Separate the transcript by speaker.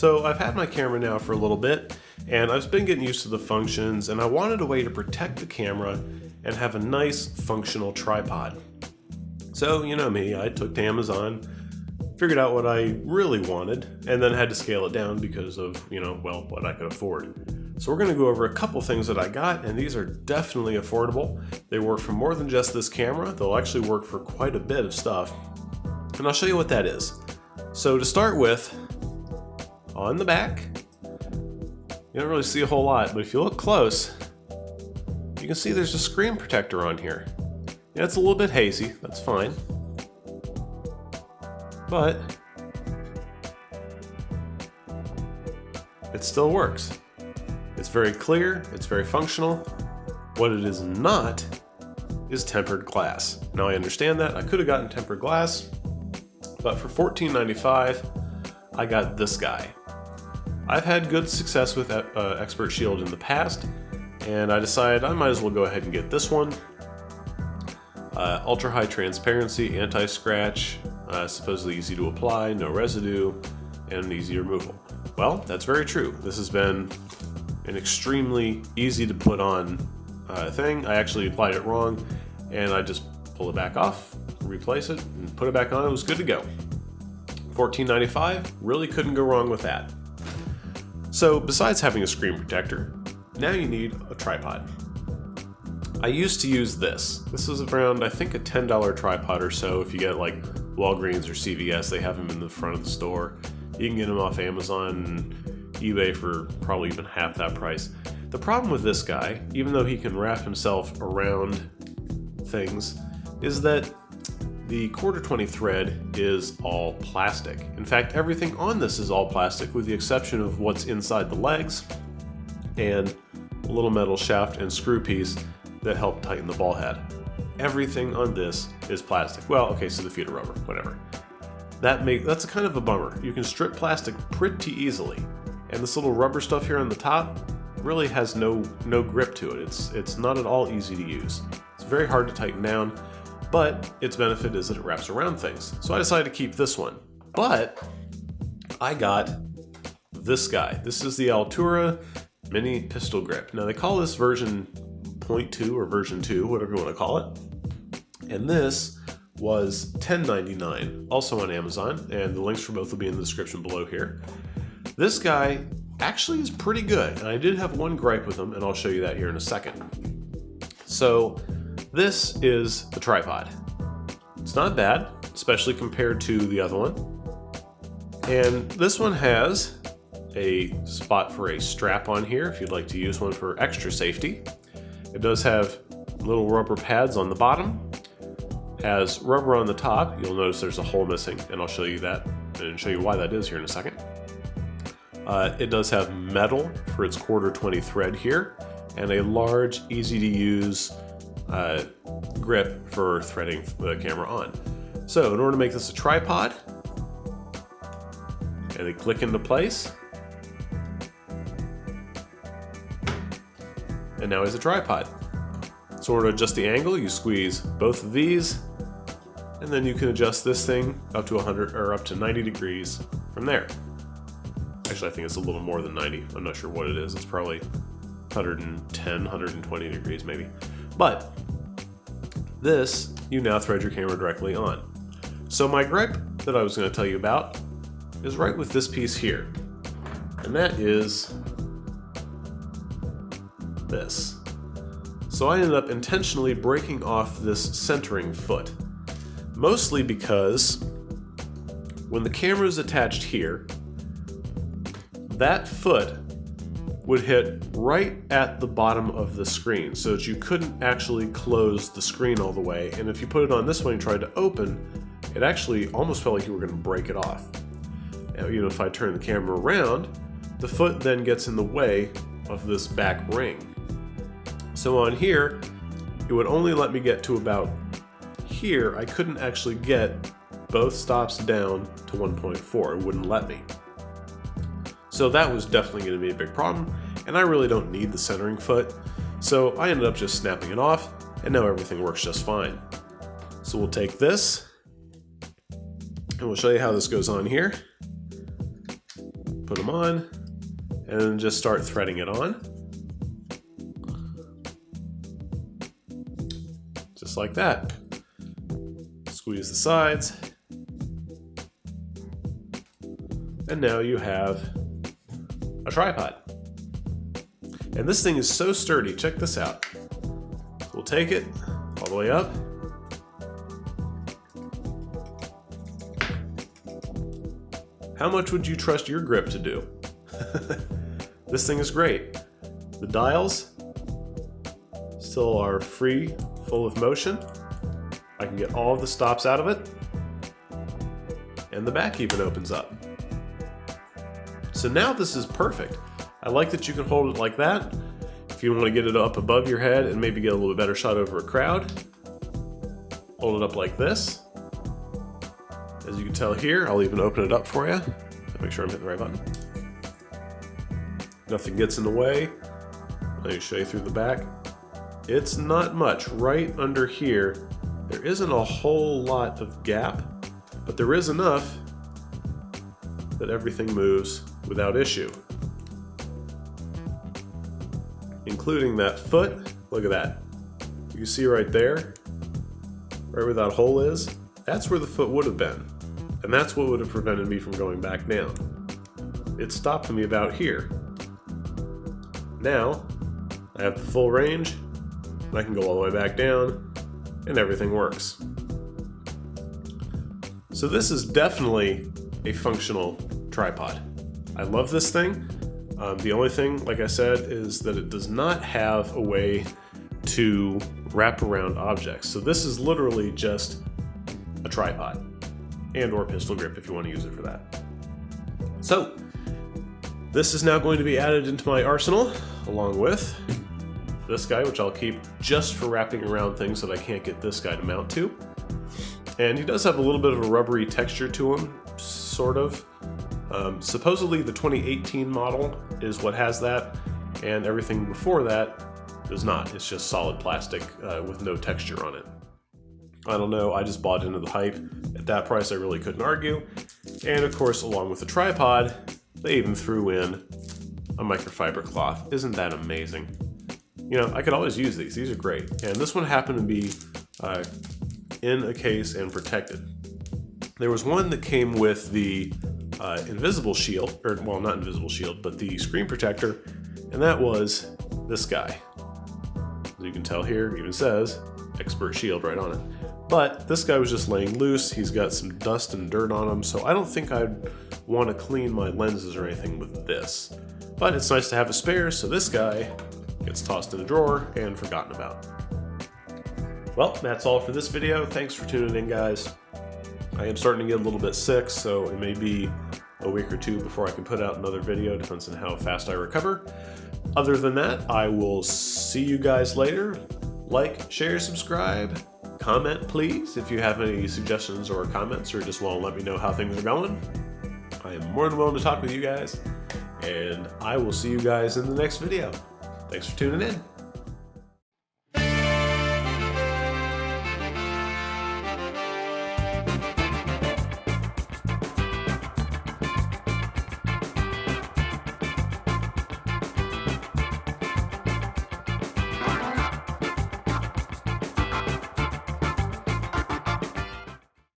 Speaker 1: So I've had my camera now for a little bit, and I've been getting used to the functions, and I wanted a way to protect the camera and have a nice functional tripod. So, you know me, I took to Amazon, figured out what I really wanted, and then had to scale it down because of, well, what I could afford. So we're going to go over a couple things that I got, and these are definitely affordable. They work for more than just this camera. They'll actually work for quite a bit of stuff, and I'll show you what that is. So to start with, on the back, you don't really see a whole lot, but if you look close, you can see there's a screen protector on here. Yeah, it's a little bit hazy, that's fine. But it still works. It's very clear, it's very functional. What it is not is tempered glass. Now I understand that. I could have gotten tempered glass, but for $14.95, I got this guy. I've had good success with Expert Shield in the past, and I decided I might as well go ahead and get this one. Ultra high transparency, anti-scratch, supposedly easy to apply, no residue, and easy removal. Well, that's very true. This has been an extremely easy to put on thing. I actually applied it wrong, and I just pull it back off, replace it, and put it back on. It was good to go. $14.95, really couldn't go wrong with that. So besides having a screen protector, now you need a tripod. I used to use this. This is around, I think, a $10 tripod or so. If you get like Walgreens or CVS, they have them in the front of the store. You can get them off Amazon and eBay for probably even half that price. The problem with this guy, even though he can wrap himself around things, is that the 1/4-20 thread is all plastic. In fact, everything on this is all plastic with the exception of what's inside the legs and a little metal shaft and screw piece that help tighten the ball head. Everything on this is plastic. Well, okay, so the feet are rubber, whatever. That's a kind of a bummer. You can strip plastic pretty easily, and this little rubber stuff here on the top really has no grip to it. It's not at all easy to use. It's very hard to tighten down, but its benefit is that it wraps around things. So I decided to keep this one. But I got this guy. This is the Altura mini pistol grip. Now they call this version 0.2 or version 2, whatever you want to call it. And this was $10.99, also on Amazon, and the links for both will be in the description below here. This guy actually is pretty good, and I did have one gripe with him, and I'll show you that here in a second. So this is the tripod. It's not bad, especially compared to the other one. And this one has a spot for a strap on here if you'd like to use one for extra safety. It does have little rubber pads on the bottom, has rubber on the top. You'll notice there's a hole missing, and I'll show you that and show you why that is here in a second. It does have metal for its 1/4-20 thread here, and a large, easy to use grip for threading the camera on. So in order to make this a tripod, and they click into place, and now it's a tripod. So in order to adjust the angle, you squeeze both of these, and then you can adjust this thing up to 100 or up to 90 degrees from there. Actually, I think it's a little more than 90. I'm not sure what it is. It's probably 110, 120 degrees maybe. But this, you now thread your camera directly on. So my gripe that I was going to tell you about is right with this piece here, and that is this. So I ended up intentionally breaking off this centering foot, mostly because when the camera is attached here, that foot would hit right at the bottom of the screen so that you couldn't actually close the screen all the way, and if you put it on this one and tried to open, it actually almost felt like you were going to break it off. Now, if I turn the camera around, the foot then gets in the way of this back ring. So on here, it would only let me get to about here. I couldn't actually get both stops down to 1.4. It wouldn't let me. So that was definitely going to be a big problem, and I really don't need the centering foot. So I ended up just snapping it off, and now everything works just fine. So we'll take this, and we'll show you how this goes on here. Put put them on, and then just start threading it on. Just like that. Squeeze the sides. And now you have a tripod. And this thing is so sturdy, check this out. We'll take it all the way up. How much would you trust your grip to do? This thing is great. The dials still are free, full of motion. I can get all of the stops out of it. And the back even opens up. So now this is perfect. I like that you can hold it like that. If you want to get it up above your head and maybe get a little bit better shot over a crowd, hold it up like this. As you can tell here, I'll even open it up for you. Make sure I'm hitting the right button. Nothing gets in the way. Let me show you through the back. It's not much. Right under here, there isn't a whole lot of gap, but there is enough that everything moves without issue. Including that foot. Look at that. You can see right there, right where that hole is, that's where the foot would have been. And that's what would have prevented me from going back down. It stopped me about here. Now, I have the full range, and I can go all the way back down, and everything works. So this is definitely a functional tripod. I love this thing. The only thing, like I said, is that it does not have a way to wrap around objects. So this is literally just a tripod and or pistol grip if you want to use it for that. So this is now going to be added into my arsenal along with this guy, which I'll keep just for wrapping around things that I can't get this guy to mount to. And he does have a little bit of a rubbery texture to him, sort of. Supposedly the 2018 model is what has that, and everything before that does not. It's just solid plastic with no texture on it. I don't know, I just bought into the hype. At that price I really couldn't argue. And of course, along with the tripod, they even threw in a microfiber cloth. Isn't that amazing? You know, I could always use these. These are great. And this one happened to be in a case and protected. There was one that came with the invisible shield, or well, not invisible shield, but the screen protector, and that was this guy. As you can tell here, it even says Expert Shield right on it. But this guy was just laying loose. He's got some dust and dirt on him, so I don't think I'd want to clean my lenses or anything with this. But it's nice to have a spare, so this guy gets tossed in a drawer and forgotten about. Well, that's all for this video. Thanks for tuning in, guys. I am starting to get a little bit sick, so it may be a week or two before I can put out another video, depends on how fast I recover. Other than that, I will see you guys later. Like, share, subscribe, comment please if you have any suggestions or comments or just want to let me know how things are going. I am more than willing to talk with you guys, and I will see you guys in the next video. Thanks for tuning in.